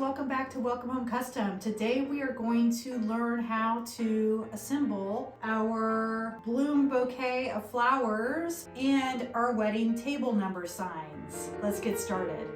welcome back to Welcome Home Custom. Today we are going to learn how to assemble our bloom bouquet of flowers and our wedding table number signs. Let's get started.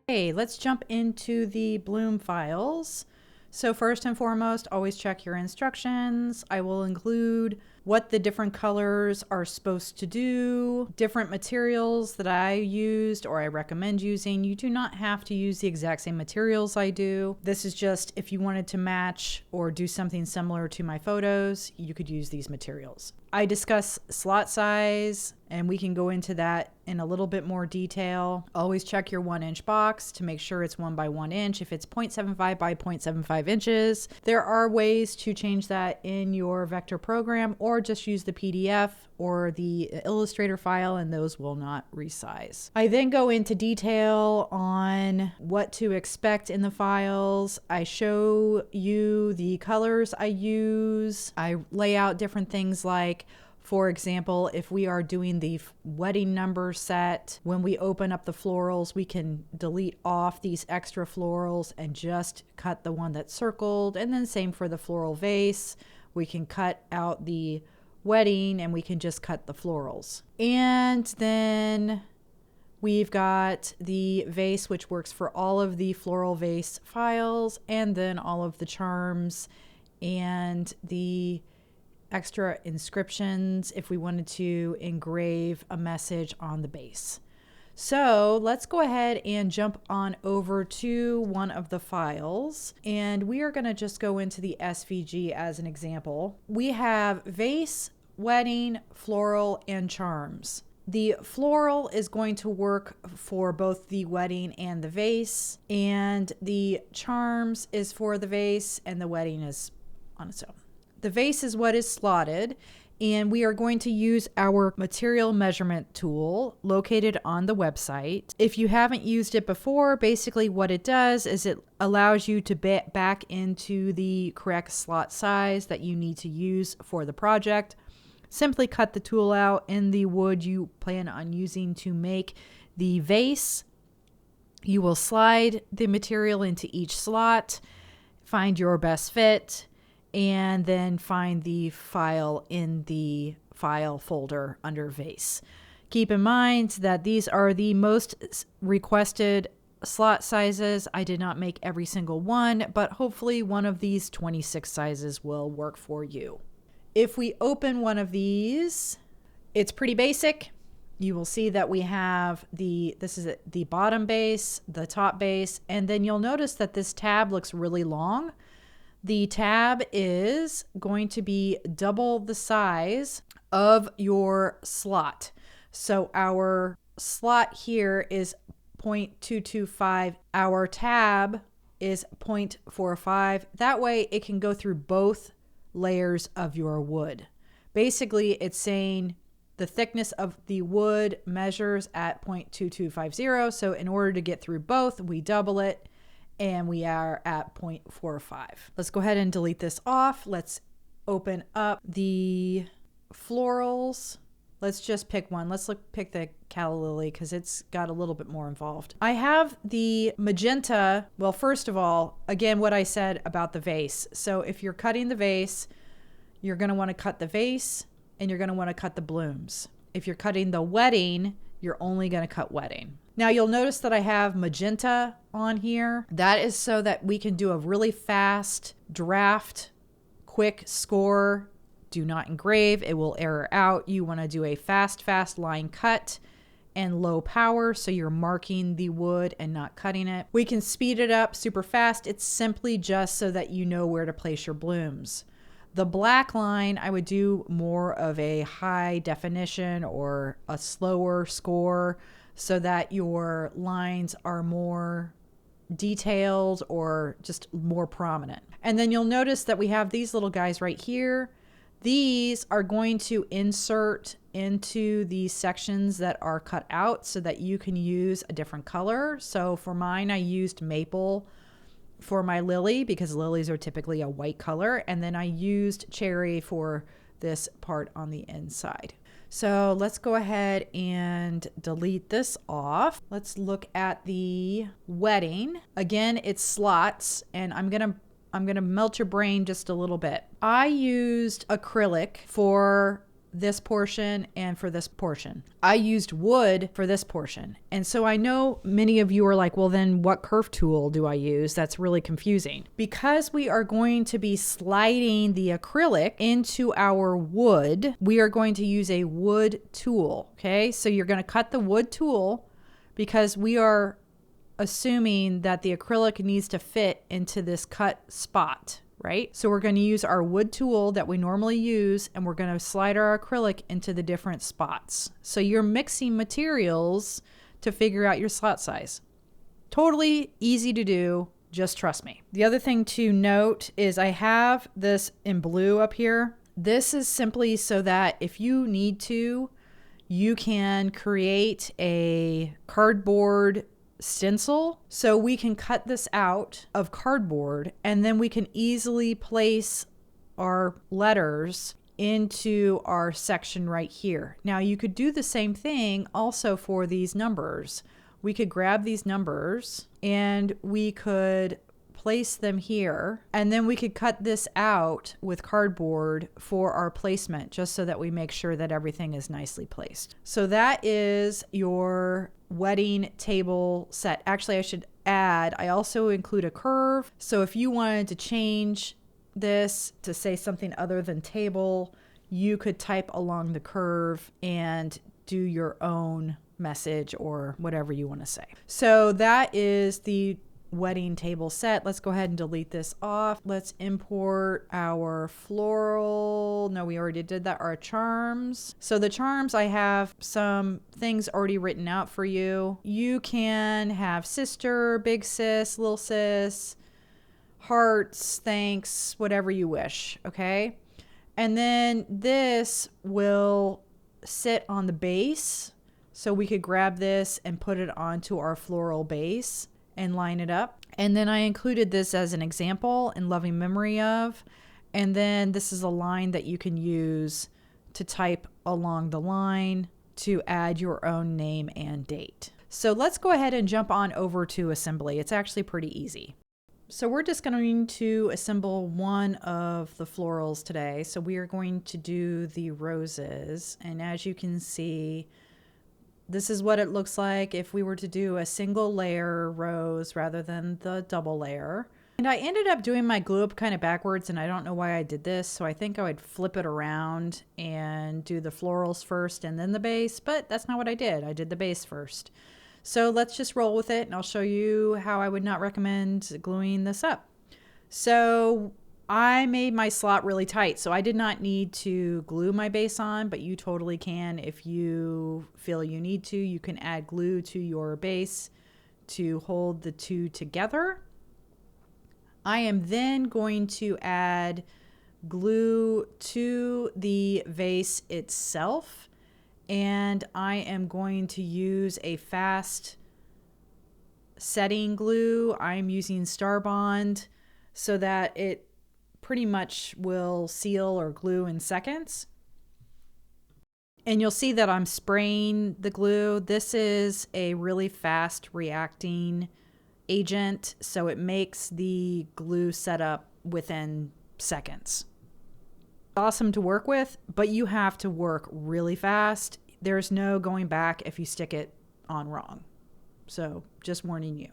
Okay, let's jump into the bloom files. So first and foremost, always check your instructions. I will include what the different colors are supposed to do, different materials that I used or I recommend using. You do not have to use the exact same materials I do. This is just if you wanted to match or do something similar to my photos, you could use these materials. I discuss slot size, and we can go into that in a little bit more detail. Always check your 1-inch box to make sure it's 1 by 1 inch. If it's 0.75 by 0.75 inches, there are ways to change that in your vector program, or just use the PDF or the Illustrator file, and those will not resize. I then go into detail on what to expect in the files. I show you the colors I use. I lay out different things like, for example, if we are doing the wedding number set, when we open up the florals, we can delete off these extra florals and just cut the one that's circled. And then same for the floral vase. We can cut out the wedding and we can just cut the florals. And then we've got the vase, which works for all of the floral vase files, and then all of the charms and the extra inscriptions if we wanted to engrave a message on the base. So let's go ahead and jump on over to one of the files, and we are going to just go into the SVG as an example. We have vase, wedding, floral, and charms. The floral is going to work for both the wedding and the vase, and the charms is for the vase, and the wedding is on its own. The vase is what is slotted, and we are going to use our material measurement tool located on the website. If you haven't used it before, basically what it does is it allows you to back into the correct slot size that you need to use for the project. Simply cut the tool out in the wood you plan on using to make the vase. You will slide the material into each slot, find your best fit, and then find the file in the file folder under vase. Keep in mind that these are the most requested slot sizes. I did not make every single one, but hopefully one of these 26 sizes will work for you. If we open one of these, it's pretty basic. You will see that we have this is the bottom base, the top base, and then you'll notice that this tab looks really long. The tab is going to be double the size of your slot. So our slot here is 0.225. Our tab is 0.45. That way it can go through both layers of your wood. Basically, it's saying the thickness of the wood measures at 0.2250. So in order to get through both, we double it, and we are at 0.45. Let's go ahead and delete this off. Let's open up the florals. Let's just pick one. Let's pick the calla lily because it's got a little bit more involved. I have the magenta. Well, first of all, again, what I said about the vase. So if you're cutting the vase, you're going to want to cut the vase and you're going to want to cut the blooms. If you're cutting the wedding, you're only going to cut wedding. Now you'll notice that I have magenta on here. That is so that we can do a really fast draft, quick score. Do not engrave, it will error out. You want to do a fast line cut and low power, so you're marking the wood and not cutting it. We can speed it up super fast. It's simply just so that you know where to place your blooms. The black line, I would do more of a high definition or a slower score so that your lines are more detailed or just more prominent. And then you'll notice that we have these little guys right here. These are going to insert into the sections that are cut out so that you can use a different color. So for mine, I used maple for my lily because lilies are typically a white color. And then I used cherry for this part on the inside. So let's go ahead and delete this off. Let's look at the wedding. Again, it's slots, and I'm gonna melt your brain just a little bit. I used acrylic for this portion and for this portion. I used wood for this portion. And so I know many of you are like, well, then what kerf tool do I use? That's really confusing. Because we are going to be sliding the acrylic into our wood, we are going to use a wood tool. Okay, so you're going to cut the wood tool because we are assuming that the acrylic needs to fit into this cut spot. Right? So we're going to use our wood tool that we normally use, and we're going to slide our acrylic into the different spots. So you're mixing materials to figure out your slot size. Totally easy to do. Just trust me. The other thing to note is I have this in blue up here. This is simply so that if you need to, you can create a cardboard stencil. So we can cut this out of cardboard and then we can easily place our letters into our section right here. Now you could do the same thing also for these numbers. We could grab these numbers and we could place them here, and then we could cut this out with cardboard for our placement, just so that we make sure that everything is nicely placed. So that is your wedding table set. Actually, I should add, I also include a curve. So if you wanted to change this to say something other than table, you could type along the curve and do your own message or whatever you want to say. So that is the wedding table set. Let's go ahead and delete this off. Let's import our floral. No, we already did that. Our charms. So the charms, I have some things already written out for you. You can have sister, big sis, little sis, hearts, thanks, whatever you wish. Okay. And then this will sit on the base. So we could grab this and put it onto our floral base and line it up. And then I included this as an example in loving memory of. And then this is a line that you can use to type along the line to add your own name and date. So let's go ahead and jump on over to assembly. It's actually pretty easy. So we're just going to assemble one of the florals today. So we are going to do the roses. And as you can see, this is what it looks like if we were to do a single layer rose rather than the double layer. And I ended up doing my glue up kind of backwards, and I don't know why I did this. So I think I would flip it around and do the florals first and then the base, but that's not what I did. I did the base first. So let's just roll with it, and I'll show you how I would not recommend gluing this up. So I made my slot really tight, so I did not need to glue my base on, but you totally can if you feel you need to. You can add glue to your base to hold the two together. I am then going to add glue to the vase itself, and I am going to use a fast setting glue. I'm using Star Bond so that it pretty much will seal or glue in seconds. And you'll see that I'm spraying the glue. This is a really fast reacting agent, so it makes the glue setup within seconds. Awesome to work with, but you have to work really fast. There's no going back if you stick it on wrong. So just warning you.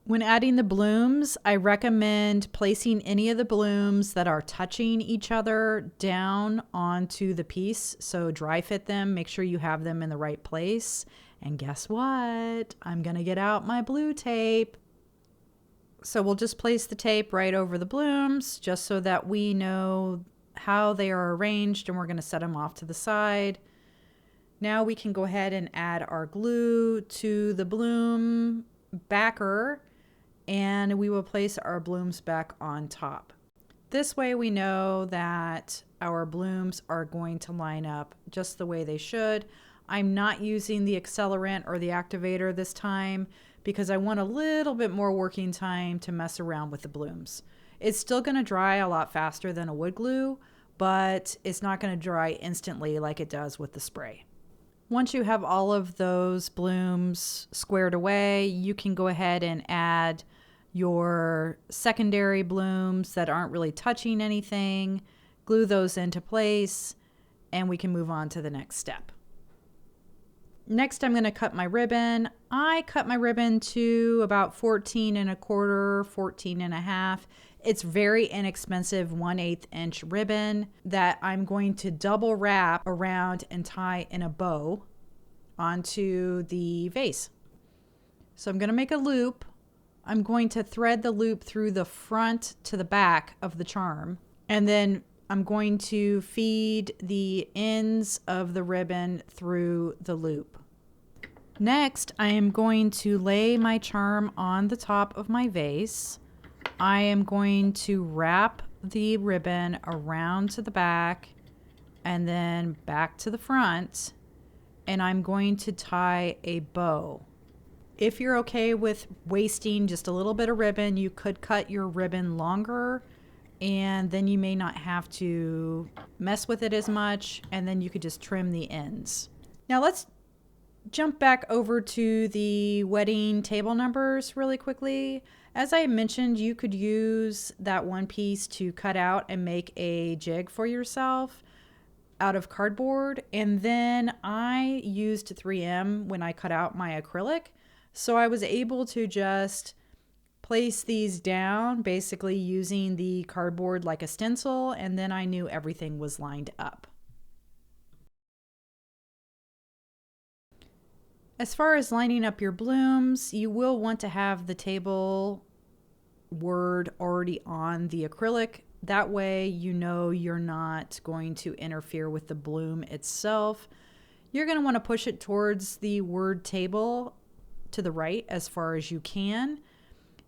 When adding the blooms, I recommend placing any of the blooms that are touching each other down onto the piece. So dry fit them, make sure you have them in the right place. And guess what? I'm going to get out my blue tape. So we'll just place the tape right over the blooms just so that we know how they are arranged, and we're going to set them off to the side. Now we can go ahead and add our glue to the bloom backer, and we will place our blooms back on top. This way we know that our blooms are going to line up just the way they should. I'm not using the accelerant or the activator this time because I want a little bit more working time to mess around with the blooms. It's still going to dry a lot faster than a wood glue, but it's not going to dry instantly like it does with the spray. Once you have all of those blooms squared away, you can go ahead and add your secondary blooms that aren't really touching anything, glue those into place, and we can move on to the next step. Next, I'm going to cut my ribbon. I cut my ribbon to about 14 and a quarter, 14 and a half. It's very inexpensive 1/8 inch ribbon that I'm going to double wrap around and tie in a bow onto the vase. So I'm going to make a loop. I'm going to thread the loop through the front to the back of the charm, and then I'm going to feed the ends of the ribbon through the loop. Next, I am going to lay my charm on the top of my vase. I am going to wrap the ribbon around to the back and then back to the front, and I'm going to tie a bow. If you're okay with wasting just a little bit of ribbon, you could cut your ribbon longer, and then you may not have to mess with it as much, and then you could just trim the ends. Now let's jump back over to the wedding table numbers really quickly. As I mentioned, you could use that one piece to cut out and make a jig for yourself out of cardboard, and then I used 3M when I cut out my acrylic, so I was able to just place these down, basically using the cardboard like a stencil, and then I knew everything was lined up. As far as lining up your blooms, you will want to have the table word already on the acrylic. That way you know you're not going to interfere with the bloom itself. You're going to want to push it towards the word table to the right as far as you can.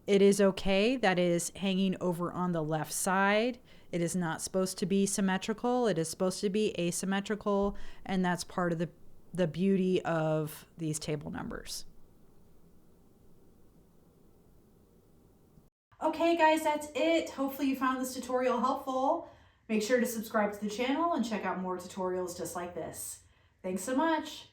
It is okay that is hanging over on the left side. It is not supposed to be symmetrical. It is supposed to be asymmetrical, and that's part of the beauty of these table numbers. Okay guys, that's it. Hopefully you found this tutorial helpful. Make sure to subscribe to the channel and check out more tutorials just like this. Thanks so much.